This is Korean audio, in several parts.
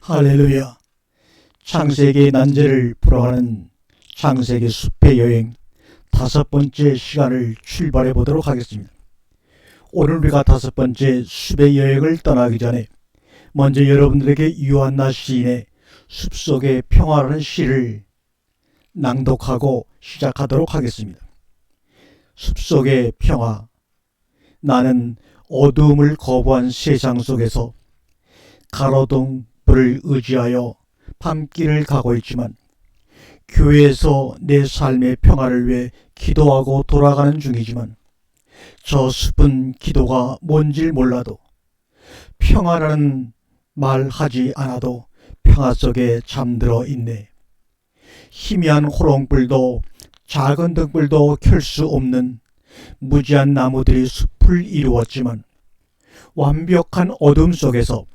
할렐루야. 창세기의 난제를 풀어가는 창세기 숲의 여행 5번째 시간을 출발해 보도록 하겠습니다. 오늘 우리가 5번째 숲의 여행을 떠나기 전에 먼저 여러분들에게 요한나 시인의 숲속의 평화라는 시를 낭독하고 시작하도록 하겠습니다. 숲속의 평화. 나는 어두움을 거부한 세상 속에서 가로등 불을 의지하여 밤길을 가고 있지만 교회에서 내 삶의 평화를 위해 기도하고 돌아가는 중이지만 저 숲은 기도가 뭔지 몰라도 평화라는 말 하지 않아도 평화 속에 잠들어 있네. 희미한 호롱불도 작은 등불도 켤 수 없는 무지한 나무들이 숲을 이루었지만 완벽한 어둠 속에서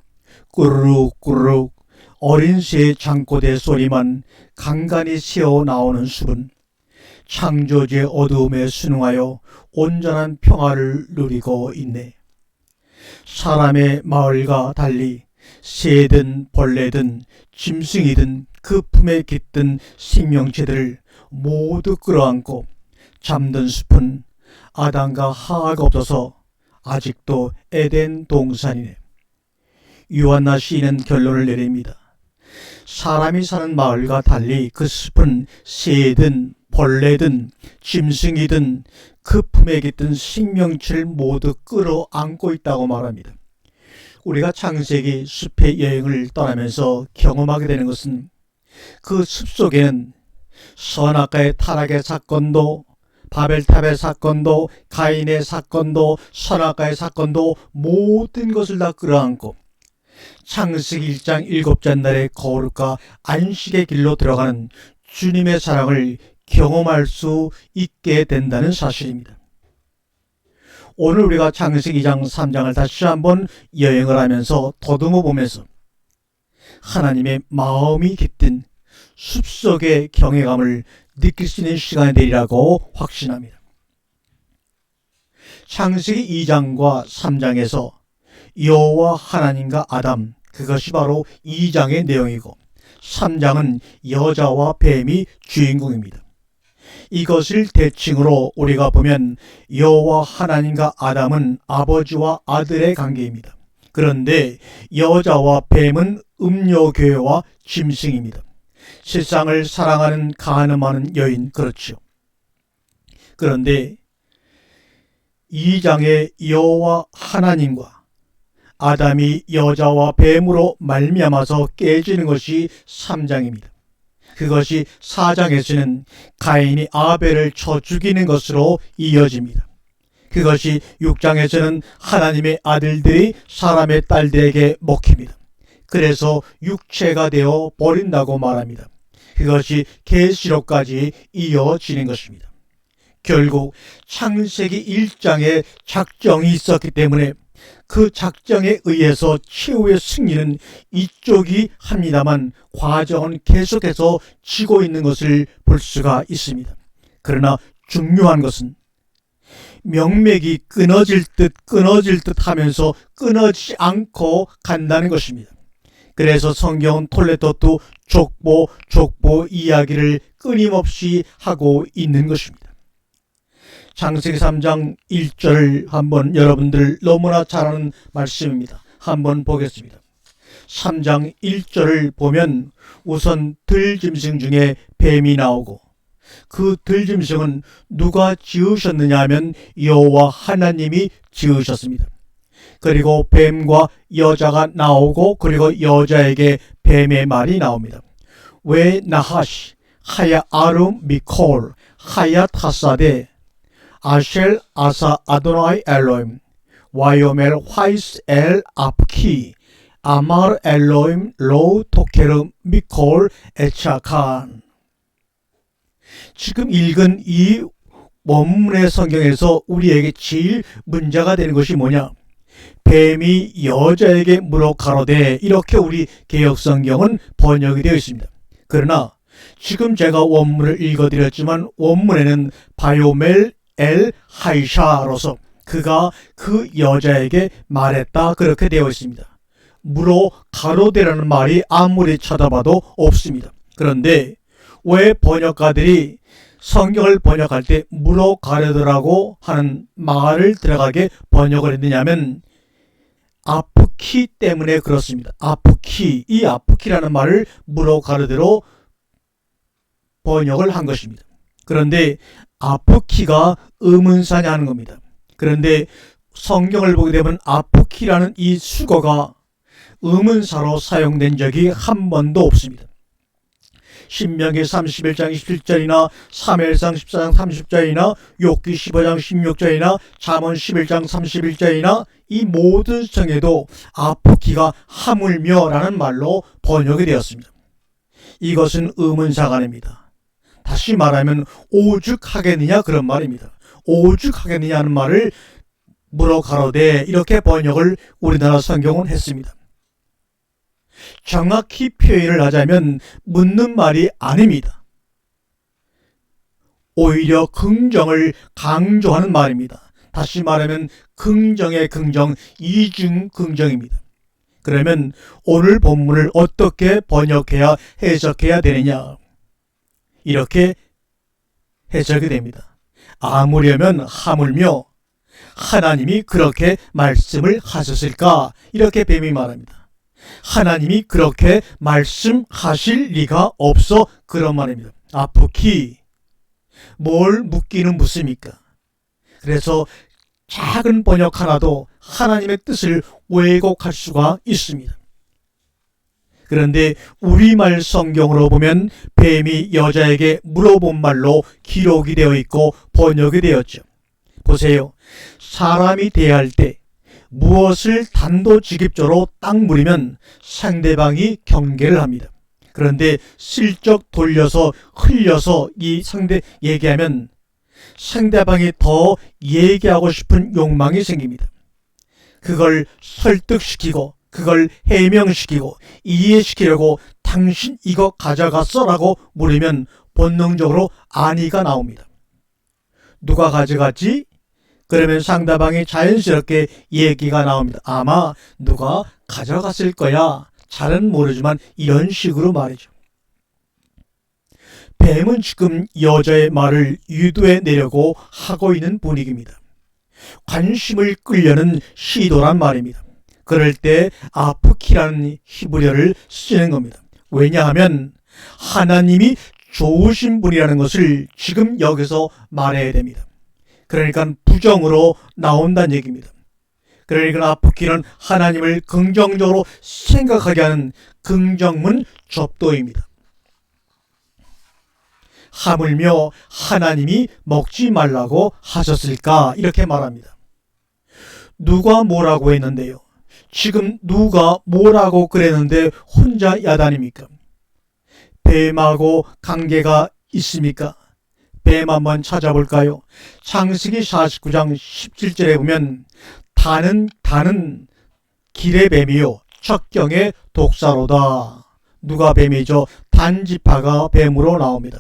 꾸르륵 어린 새의 장꼬대 소리만 간간히 새어나오는 숲은 창조주의 어두움에 순응하여 온전한 평화를 누리고 있네. 사람의 마을과 달리 새든 벌레든 짐승이든 그 품에 깃든 생명체들을 모두 끌어안고 잠든 숲은 아담과 하와가 없어서 아직도 에덴 동산이네. 요한나 시인은 결론을 내립니다. 사람이 사는 마을과 달리 그 숲은 새든 벌레든 짐승이든 그 품에 깃든 생명체를 모두 끌어안고 있다고 말합니다. 우리가 창세기 숲의 여행을 떠나면서 경험하게 되는 것은 그 숲속에는 선악과의 타락의 사건도 바벨탑의 사건도 가인의 사건도 선악과의 사건도 모든 것을 다 끌어안고 창세기 1장 7째 날의 거룩과 안식의 길로 들어가는 주님의 사랑을 경험할 수 있게 된다는 사실입니다. 오늘 우리가 창세기 2장 3장을 다시 한번 여행을 하면서 더듬어 보면서 하나님의 마음이 깃든 숲속의 경외감을 느낄 수 있는 시간이 되리라고 확신합니다. 창세기 2장과 3장에서 여호와 하나님과 아담, 그것이 바로 2장의 내용이고 3장은 여자와 뱀이 주인공입니다. 이것을 대칭으로 우리가 보면 여호와 하나님과 아담은 아버지와 아들의 관계입니다. 그런데 여자와 뱀은 음료교회와 짐승입니다. 세상을 사랑하는 간음하는 여인, 그렇죠. 그런데 2장의 여호와 하나님과 아담이 여자와 뱀으로 말미암아서 깨지는 것이 3장입니다. 그것이 4장에서는 가인이 아벨을 쳐 죽이는 것으로 이어집니다. 그것이 6장에서는 하나님의 아들들이 사람의 딸들에게 먹힙니다. 그래서 육체가 되어 버린다고 말합니다. 그것이 계시록까지 이어지는 것입니다. 결국 창세기 1장에 작정이 있었기 때문에 그 작정에 의해서 최후의 승리는 이쪽이 합니다만 과정은 계속해서 지고 있는 것을 볼 수가 있습니다. 그러나 중요한 것은 명맥이 끊어질 듯 하면서 끊어지지 않고 간다는 것입니다. 그래서 성경은 톨레토트 족보 이야기를 끊임없이 하고 있는 것입니다. 창세기 3장 1절을 한번 여러분들 너무나 잘 아는 말씀입니다. 한번 보겠습니다. 3장 1절을 보면 우선 들짐승 중에 뱀이 나오고 그 들짐승은 누가 지으셨느냐 하면 여호와 하나님이 지으셨습니다. 그리고 뱀과 여자가 나오고 그리고 여자에게 뱀의 말이 나옵니다. 왜 나하시 하야 아름 미콜 하야 타사데 아쉘 아사 아도나이 엘로임 와요멜 화이스 엘 아프키 아마르 엘로임 로 토케르 미콜 에차칸. 지금 읽은 이 원문의 성경에서 우리에게 제일 문제가 되는 것이 뭐냐? 뱀이 여자에게 물어 가로되, 이렇게 우리 개역성경은 번역이 되어 있습니다. 그러나 지금 제가 원문을 읽어드렸지만 원문에는 바요멜 엘 하이샤로서 그가 그 여자에게 말했다, 그렇게 되어 있습니다. 물어 가로되라는 말이 아무리 찾아봐도 없습니다. 그런데 왜 번역가들이 성경을 번역할 때 물어 가로되라고 하는 말을 들어가게 번역을 했느냐면 아프키 때문에 그렇습니다. 아프키, 이 아프키라는 말을 물어 가로대로 번역을 한 것입니다. 그런데 아프키가 의문사냐 하는 겁니다. 그런데 성경을 보게 되면 아프키라는 이 수거가 의문사로 사용된 적이 한 번도 없습니다. 신명기 31장 27절이나 사무엘상 14장 30절이나 욥기 15장 16절이나 잠언 11장 31절이나 이 모든 성에도 아프키가 하물며 라는 말로 번역이 되었습니다. 이것은 의문사가 다시 말하면 오죽하겠느냐 그런 말입니다. 오죽하겠느냐 하는 말을 물어 가로되 이렇게 번역을 우리나라 성경은 했습니다. 정확히 표현을 하자면 묻는 말이 아닙니다. 오히려 긍정을 강조하는 말입니다. 다시 말하면 긍정의 긍정, 이중 긍정입니다. 그러면 오늘 본문을 어떻게 번역해야 해석해야 되느냐? 이렇게 해석이 됩니다. 아무려면 하물며 하나님이 그렇게 말씀을 하셨을까? 이렇게 뱀이 말합니다. 하나님이 그렇게 말씀하실 리가 없어 그런 말입니다. 아프키, 뭘 묻기는 묻습니까? 그래서 작은 번역 하나도 하나님의 뜻을 왜곡할 수가 있습니다. 그런데 우리말 성경으로 보면 뱀이 여자에게 물어본 말로 기록이 되어 있고 번역이 되었죠. 보세요. 사람이 대할 때 무엇을 단도직입적으로 딱 물으면 상대방이 경계를 합니다. 그런데 슬쩍 돌려서 흘려서 이 상대 얘기하면 상대방이 더 얘기하고 싶은 욕망이 생깁니다. 그걸 설득시키고 그걸 해명시키고 이해시키려고 당신 이거 가져갔어? 라고 물으면 본능적으로 아니가 나옵니다. 누가 가져갔지? 그러면 상대방이 자연스럽게 얘기가 나옵니다. 아마 누가 가져갔을 거야. 잘은 모르지만 이런 식으로 말이죠. 뱀은 지금 여자의 말을 유도해 내려고 하고 있는 분위기입니다. 관심을 끌려는 시도란 말입니다. 그럴 때 아프키라는 히브리어를 쓰는 겁니다. 왜냐하면 하나님이 좋으신 분이라는 것을 지금 여기서 말해야 됩니다. 그러니까 부정으로 나온다는 얘기입니다. 그러니까 아프키는 하나님을 긍정적으로 생각하게 하는 긍정문 접도입니다. 하물며 하나님이 먹지 말라고 하셨을까? 이렇게 말합니다. 누가 뭐라고 했는데요? 지금 누가 뭐라고 그랬는데 혼자 야단입니까? 뱀하고 관계가 있습니까? 뱀 한번 찾아볼까요? 창세기 49장 17절에 보면 다는 길의 뱀이요 척경의 독사로다. 누가 뱀이죠? 단지파가 뱀으로 나옵니다.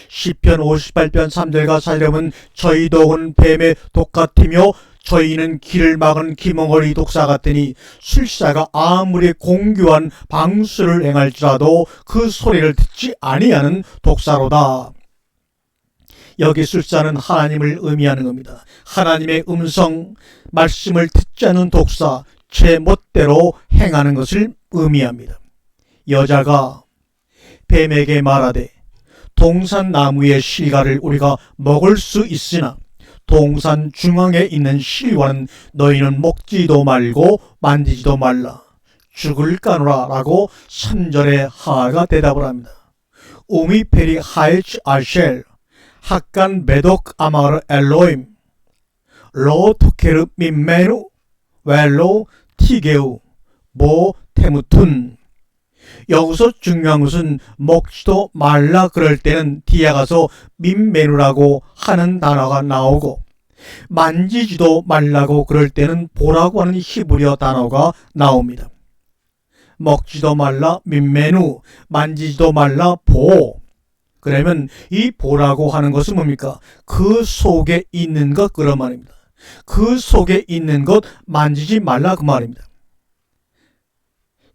시편 58편 3절과 4절에 보면 저희 독은 뱀의 독 같으며 저희는 길을 막은 기멍어리 독사 같으니 술사가 아무리 공교한 방수를 행할지라도 그 소리를 듣지 아니하는 독사로다. 여기 술사는 하나님을 의미하는 겁니다. 하나님의 음성, 말씀을 듣지 않는 독사, 제 멋대로 행하는 것을 의미합니다. 여자가 뱀에게 말하되 동산 나무의 실과를 우리가 먹을 수 있으나 동산 중앙에 있는 실과는 너희는 먹지도 말고 만지지도 말라. 죽을까노라 라고 3절에 하하가 대답을 합니다. 우미페리 하이츠 아쉘 학간 메독 아마르 엘로임 로 토케르 민메누 웰로 티게우 모 테무툰. 여기서 중요한 것은 먹지도 말라 그럴 때는 뒤에 가서 민메누라고 하는 단어가 나오고 만지지도 말라고 그럴 때는 보라고 하는 히브리어 단어가 나옵니다. 먹지도 말라 민메누, 만지지도 말라 보. 그러면 이 보라고 하는 것은 뭡니까? 그 속에 있는 것 그런 말입니다. 그 속에 있는 것 만지지 말라 그 말입니다.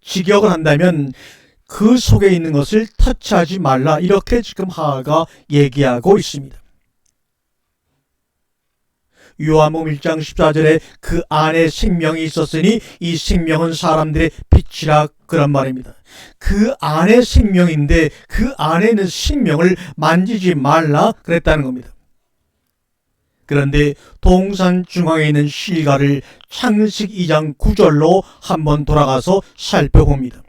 직역을 한다면 그 속에 있는 것을 터치하지 말라, 이렇게 지금 하하가 얘기하고 있습니다. 요한복음 1장 14절에 그 안에 생명이 있었으니 이 생명은 사람들의 빛이라, 그런 말입니다. 그 안에 생명인데 그 안에 있는 생명을 만지지 말라 그랬다는 겁니다. 그런데 동산 중앙에 있는 실과를 창세기 2장 9절로 한번 돌아가서 살펴봅니다.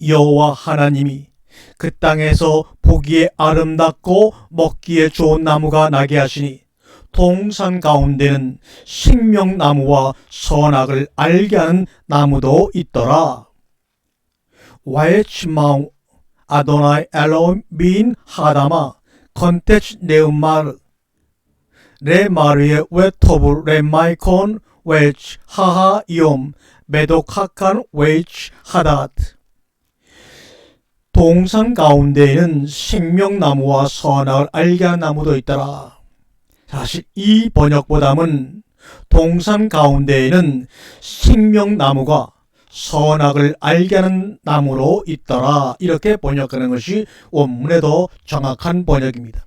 여호와 하나님이 그 땅에서 보기에 아름답고 먹기에 좋은 나무가 나게 하시니 동산 가운데는 생명나무와 선악을 알게 하는 나무도 있더라. 와에치마우 아도나이 엘로빈 하다마 컨테치 네음마르 레마르의 웨토브 레마이콘 웨치 하하 이옴 메도카칸 웨치 하다트. 동산 가운데에는 생명나무와 선악을 알게 하는 나무도 있더라. 사실 이 번역보다는 동산 가운데에는 생명나무가 선악을 알게 하는 나무로 있더라, 이렇게 번역하는 것이 원문에 더 정확한 번역입니다.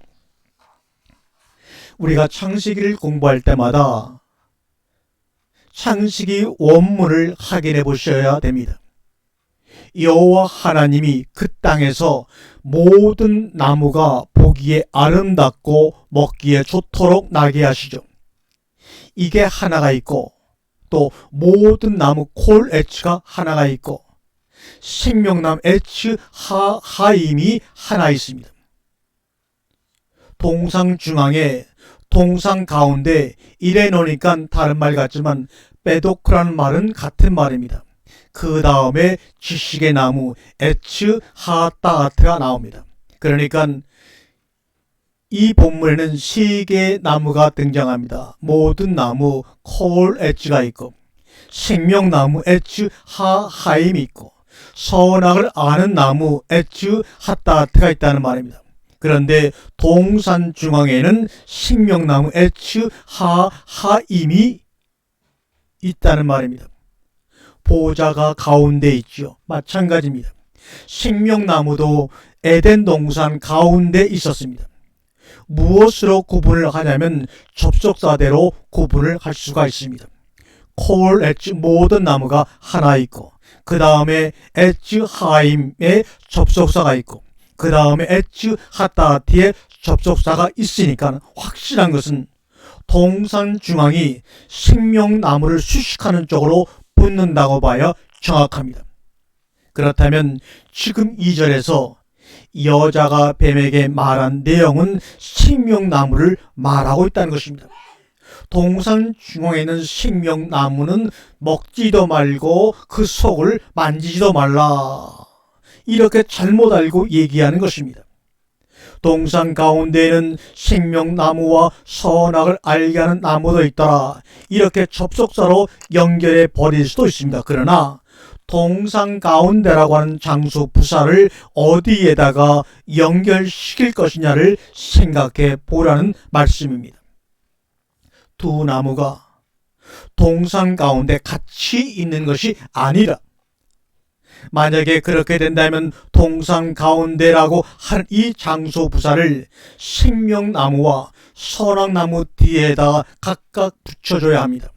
우리가 창세기를 공부할 때마다 창세기 원문을 확인해 보셔야 됩니다. 여호와 하나님이 그 땅에서 모든 나무가 보기에 아름답고 먹기에 좋도록 나게 하시죠. 이게 하나가 있고, 또 모든 나무 콜 에츠가 하나가 있고, 생명나무 에츠 하임이 하나 있습니다. 동상 중앙에, 동상 가운데, 이래 놓으니까 다른 말 같지만 빼도크라는 말은 같은 말입니다. 그 다음에 지식의 나무 에츠 하따아트가 나옵니다. 그러니까 이 본문에는 세 개의 나무가 등장합니다. 모든 나무 콜 에츠가 있고, 생명나무 에츠 하하임이 있고, 선악을 아는 나무 에츠 하따아트가 있다는 말입니다. 그런데 동산 중앙에는 생명나무 에츠 하하임이 있다는 말입니다. 보좌가 가운데 있죠. 마찬가지입니다. 생명나무도 에덴 동산 가운데 있었습니다. 무엇으로 구분을 하냐면 접속사대로 구분을 할 수가 있습니다. 콜 엣지 모든 나무가 하나 있고, 그 다음에 엣지 하임의 접속사가 있고, 그 다음에 엣지 하따티의 접속사가 있으니까 확실한 것은 동산 중앙이 생명나무를 수식하는 쪽으로 붙는다고 봐야 정확합니다. 그렇다면 지금 2절에서 여자가 뱀에게 말한 내용은 생명나무를 말하고 있다는 것입니다. 동산 중앙에 있는 생명나무는 먹지도 말고 그 속을 만지지도 말라, 이렇게 잘못 알고 얘기하는 것입니다. 동산 가운데에는 생명나무와 선악을 알게 하는 나무도 있더라, 이렇게 접속사로 연결해 버릴 수도 있습니다. 그러나 동산 가운데라고 하는 장소 부사를 어디에다가 연결시킬 것이냐를 생각해 보라는 말씀입니다. 두 나무가 동산 가운데 같이 있는 것이 아니라, 만약에 그렇게 된다면 동산 가운데라고 한 이 장소 부사를 생명나무와 선악나무 뒤에다 각각 붙여줘야 합니다.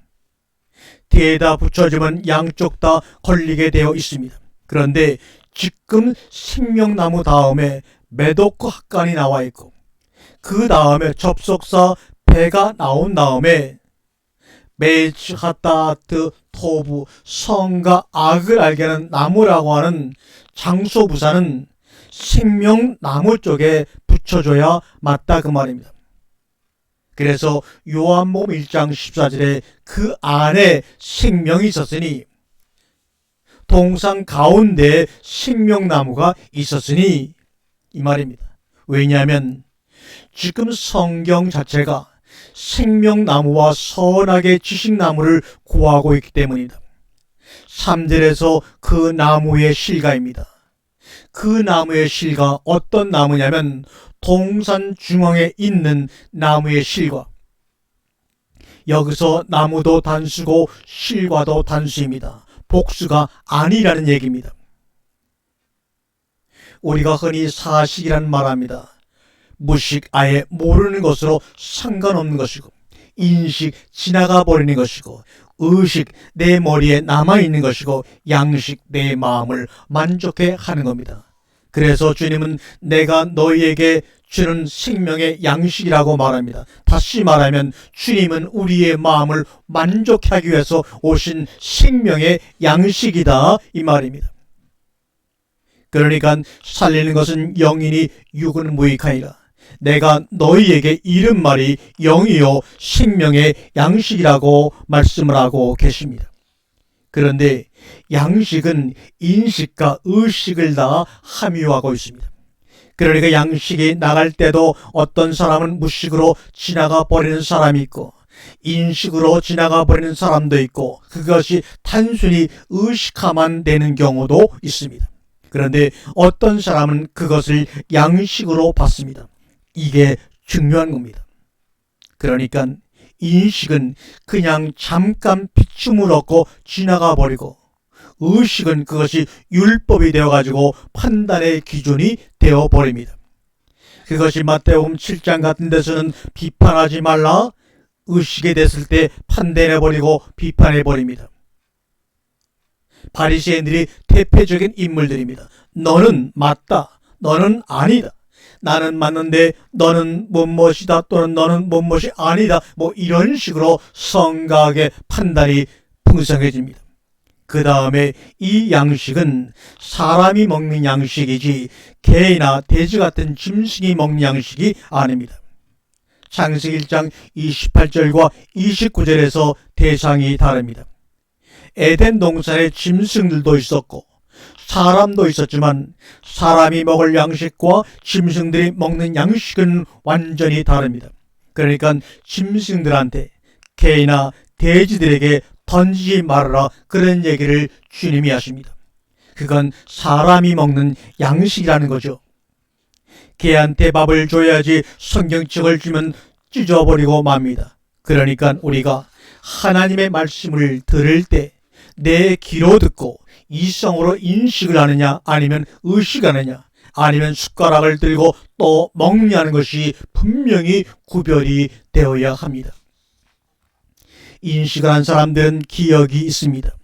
뒤에다 붙여주면 양쪽 다 걸리게 되어 있습니다. 그런데 지금 생명나무 다음에 메도크 학간이 나와 있고, 그 다음에 접속사 배가 나온 다음에 메이츠 하타트 토부 성과 악을 알게 하는 나무라고 하는 장소 부사는 생명나무 쪽에 붙여줘야 맞다, 그 말입니다. 그래서 요한복음 1장 14절에 그 안에 생명이 있었으니, 동산 가운데에 생명나무가 있었으니, 이 말입니다. 왜냐하면 지금 성경 자체가 생명나무와 선악의 지식나무를 구하고 있기 때문입니다. 3절에서 그 나무의 실과입니다. 그 나무의 실과 어떤 나무냐면 동산 중앙에 있는 나무의 실과. 여기서 나무도 단수고 실과도 단수입니다. 복수가 아니라는 얘기입니다. 우리가 흔히 사식이란 말합니다. 무식, 아예 모르는 것으로 상관없는 것이고, 인식, 지나가 버리는 것이고, 의식, 내 머리에 남아있는 것이고, 양식, 내 마음을 만족해 하는 겁니다. 그래서 주님은 내가 너희에게 주는 생명의 양식이라고 말합니다. 다시 말하면 주님은 우리의 마음을 만족하기 위해서 오신 생명의 양식이다, 이 말입니다. 그러니까 살리는 것은 영이니 육은 무익하니라. 내가 너희에게 이른 말이 영이요 생명의 양식이라고 말씀을 하고 계십니다. 그런데 양식은 인식과 의식을 다 함유하고 있습니다. 그러니까 양식이 나갈 때도 어떤 사람은 무식으로 지나가 버리는 사람이 있고, 인식으로 지나가 버리는 사람도 있고, 그것이 단순히 의식화만 되는 경우도 있습니다. 그런데 어떤 사람은 그것을 양식으로 받습니다. 이게 중요한 겁니다. 그러니까 인식은 그냥 잠깐 비춤을 얻고 지나가 버리고, 의식은 그것이 율법이 되어가지고 판단의 기준이 되어버립니다. 그것이 마태복음 7장 같은 데서는 비판하지 말라, 의식이 됐을 때 판단해버리고 비판해버립니다. 바리새인들이 대표적인 인물들입니다. 너는 맞다, 너는 아니다, 나는 맞는데 너는 못못이다, 또는 너는 못못이 아니다, 뭐 이런 식으로 성각의 판단이 풍성해집니다. 그 다음에 이 양식은 사람이 먹는 양식이지 개나 돼지 같은 짐승이 먹는 양식이 아닙니다. 창세기 1장 28절과 29절에서 대상이 다릅니다. 에덴 동산에 짐승들도 있었고 사람도 있었지만 사람이 먹을 양식과 짐승들이 먹는 양식은 완전히 다릅니다. 그러니까 짐승들한테, 개나 돼지들에게 던지지 말아라, 그런 얘기를 주님이 하십니다. 그건 사람이 먹는 양식이라는 거죠. 개한테 밥을 줘야지 성경책을 주면 찢어버리고 맙니다. 그러니까 우리가 하나님의 말씀을 들을 때 내 귀로 듣고 이성으로 인식을 하느냐, 아니면 의식하느냐, 아니면 숟가락을 들고 또 먹느냐는 것이 분명히 구별이 되어야 합니다. 인식을 한 사람들은 기억이 있습니다.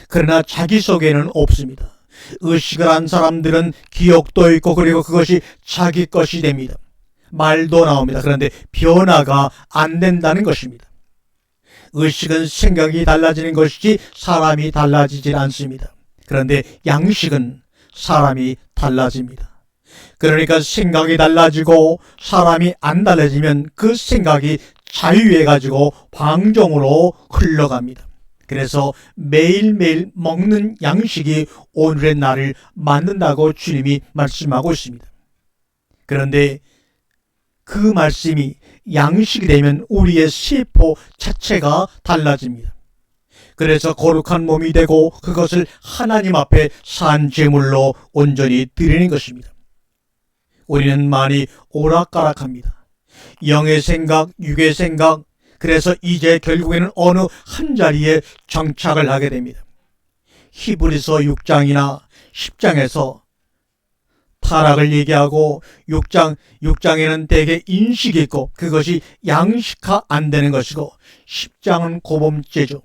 그러나 자기 속에는 없습니다. 의식을 한 사람들은 기억도 있고, 그리고 그것이 자기 것이 됩니다. 말도 나옵니다. 그런데 변화가 안 된다는 것입니다. 의식은 생각이 달라지는 것이지 사람이 달라지질 않습니다. 그런데 양식은 사람이 달라집니다. 그러니까 생각이 달라지고 사람이 안 달라지면 그 생각이 자유해가지고 방종으로 흘러갑니다. 그래서 매일매일 먹는 양식이 오늘의 나를 만든다고 주님이 말씀하고 있습니다. 그런데 그 말씀이 양식이 되면 우리의 세포 자체가 달라집니다. 그래서 거룩한 몸이 되고 그것을 하나님 앞에 산 제물로 온전히 드리는 것입니다. 우리는 많이 오락가락합니다. 영의 생각, 육의 생각, 그래서 이제 결국에는 어느 한 자리에 정착을 하게 됩니다. 히브리서 6장이나 10장에서 타락을 얘기하고 6장에는 대개 인식이 있고 그것이 양식화 안 되는 것이고 10장은 고범죄죠.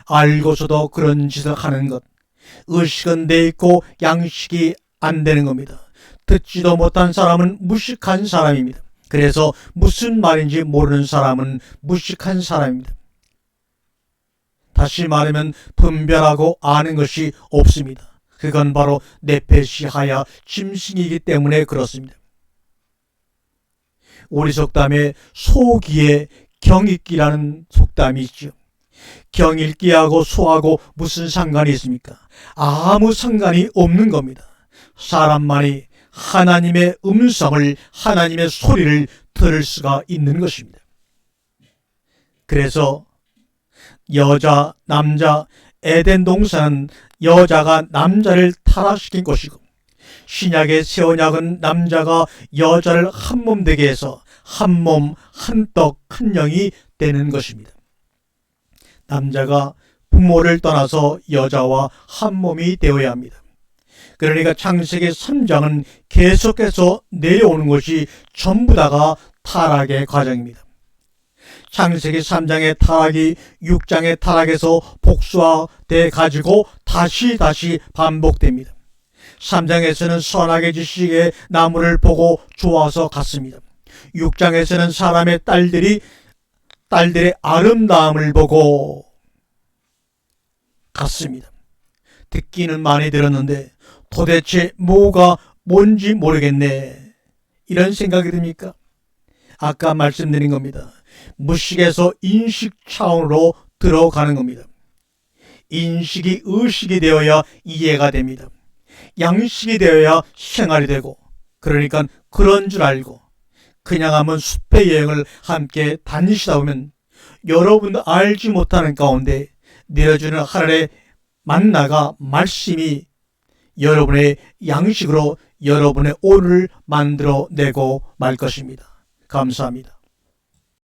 알고서도 그런 짓을 하는 것. 의식은 돼 있고 양식이 안 되는 겁니다. 듣지도 못한 사람은 무식한 사람입니다. 그래서 무슨 말인지 모르는 사람은 무식한 사람입니다. 다시 말하면 분별하고 아는 것이 없습니다. 그건 바로 네페시하야 짐승이기 때문에 그렇습니다. 우리 속담에 소기에 경읽기라는 속담이 있죠. 경읽기하고 소하고 무슨 상관이 있습니까? 아무 상관이 없는 겁니다. 사람만이 하나님의 음성을, 하나님의 소리를 들을 수가 있는 것입니다. 그래서 여자, 남자, 에덴 동산은 여자가 남자를 타락시킨 것이고, 신약의 새 언약은 남자가 여자를 한 몸 되게 해서 한 몸, 한 떡, 한 영이 되는 것입니다. 남자가 부모를 떠나서 여자와 한 몸이 되어야 합니다. 그러니까 창세기 3장은 계속해서 내려오는 것이 전부 다가 타락의 과정입니다. 창세기 3장의 타락이 6장의 타락에서 복수화돼 가지고 다시 반복됩니다. 3장에서는 선악의 지식의 나무를 보고 좋아서 갔습니다. 6장에서는 사람의 딸들의 아름다움을 보고 갔습니다. 듣기는 많이 들었는데 도대체 뭐가 뭔지 모르겠네. 이런 생각이 듭니까? 아까 말씀드린 겁니다. 무식에서 인식 차원으로 들어가는 겁니다. 인식이 의식이 되어야 이해가 됩니다. 양식이 되어야 생활이 되고, 그러니까 그런 줄 알고 그냥 한번 숲의 여행을 함께 다니시다 보면 여러분도 알지 못하는 가운데 내려주는 하늘의 만나가 말씀이 여러분의 양식으로 여러분의 오늘을 만들어내고 말 것입니다. 감사합니다.